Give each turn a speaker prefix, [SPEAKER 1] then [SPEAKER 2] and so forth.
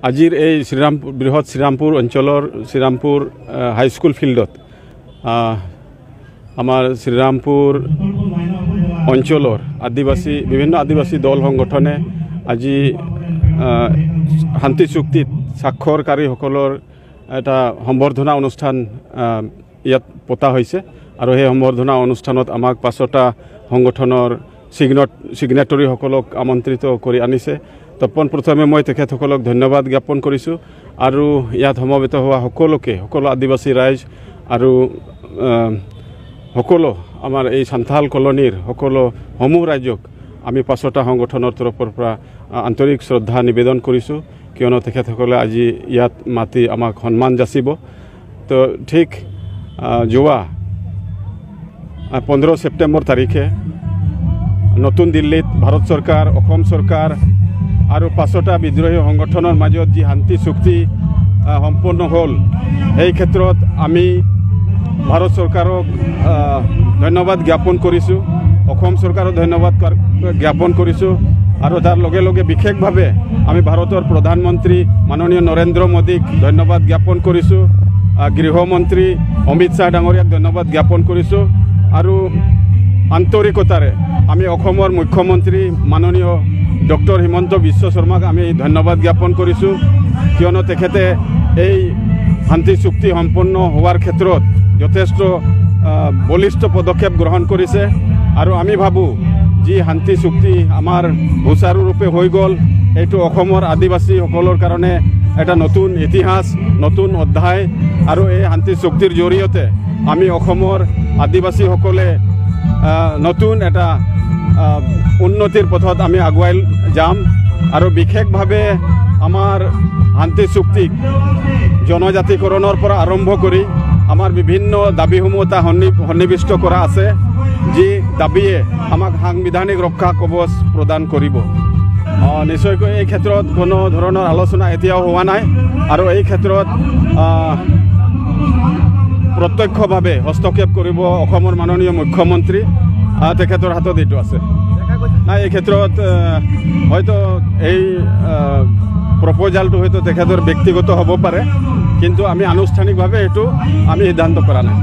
[SPEAKER 1] আজিৰ এই বৃহৎ শ্ৰীৰামপুৰ অঞ্চলৰ শ্ৰীৰামপুৰ হাইস্কুল ফিল্ডত আমাৰ শ্ৰীৰামপুৰ অঞ্চলৰ বিভিন্ন আদিবাসী দল সংগঠনে আজি শান্তি চুক্তিত স্বাক্ষৰকাৰীসকলৰ এটা সম্বৰ্ধনা অনুষ্ঠান ইয়াত পতা হৈছে আৰু সেই সম্বৰ্ধনা অনুষ্ঠানত আমাক 5টা সংগঠনৰ সিগনেটৰীসকলক আমন্ত্ৰিত কৰি আনিছে। তো প্ৰথমে মই তেখেতসকলক ধন্যবাদ জ্ঞাপন কৰিছোঁ আৰু ইয়াত সমবেত হোৱা সকলো আদিবাসী ৰাইজ আৰু সকলো আমাৰ এই সান্থাল কলনীৰ সকলো সমূহ ৰাইজক আমি 5টা সংগঠনৰ তৰফৰ পৰা আন্তৰিক শ্ৰদ্ধা নিবেদন কৰিছোঁ, কিয়নো তেখেতসকলে আজি ইয়াত মাতি আমাক সন্মান যাচিব। তো ঠিক যোৱা 15 ছেপ্টেম্বৰ তাৰিখে নতুন দিল্লীত ভাৰত চৰকাৰ, অসম চৰকাৰ আৰু 5টা বিদ্ৰোহী সংগঠনৰ মাজত যি শান্তি চুক্তি সম্পন্ন হ'ল, এই ক্ষেত্ৰত আমি ভাৰত চৰকাৰক ধন্যবাদ জ্ঞাপন কৰিছোঁ, অসম চৰকাৰক ধন্যবাদ জ্ঞাপন কৰিছোঁ আৰু তাৰ লগে লগে বিশেষভাৱে আমি ভাৰতৰ প্ৰধানমন্ত্ৰী মাননীয় নৰেন্দ্ৰ মোদীক ধন্যবাদ জ্ঞাপন কৰিছোঁ, গৃহমন্ত্ৰী অমিত শ্বাহ ডাঙৰীয়াক ধন্যবাদ জ্ঞাপন কৰিছোঁ আৰু আন্তৰিকতাৰে আমি অসমৰ মুখ্যমন্ত্ৰী মাননীয় ডক্টৰ হিমন্ত বিশ্ব শৰ্মাক আমি ধন্যবাদ জ্ঞাপন কৰিছোঁ, কিয়নো তেখেতে এই শান্তি চুক্তি সম্পন্ন হোৱাৰ ক্ষেত্ৰত যথেষ্ট বলিষ্ঠ পদক্ষেপ গ্ৰহণ কৰিছে আৰু আমি ভাবোঁ যি শান্তি চুক্তি আমাৰ সুচাৰুৰূপে হৈ গ'ল, এইটো অসমৰ আদিবাসীসকলৰ কাৰণে এটা নতুন ইতিহাস, নতুন অধ্যায় আৰু এই শান্তি চুক্তিৰ জৰিয়তে আমি অসমৰ আদিবাসীসকলে নতুন এটা উন্নতিৰ পথত আমি আগুৱাই যাম আৰু বিশেষভাৱে আমাৰ শান্তি চুক্তিক জনজাতিকৰণৰ পৰা আৰম্ভ কৰি আমাৰ বিভিন্ন দাবীসমূহ এটা সন্নিৱিষ্ট কৰা আছে, যি দাবীয়ে আমাক সাংবিধানিক ৰক্ষা কৱচ প্ৰদান কৰিব। নিশ্চয়কৈ এই ক্ষেত্ৰত কোনো ধৰণৰ আলোচনা এতিয়াও হোৱা নাই আৰু এই ক্ষেত্ৰত প্ৰত্যক্ষভাৱে হস্তক্ষেপ কৰিব অসমৰ মাননীয় মুখ্যমন্ত্ৰী, তেখেতৰ হাতত এইটো আছে। নাই, এই ক্ষেত্ৰত হয়তো এই প্ৰপ'জালটো হয়তো তেখেতৰ ব্যক্তিগত হ'ব পাৰে, কিন্তু আমি আনুষ্ঠানিকভাৱে এইটো আমি সিদ্ধান্ত কৰা নাই।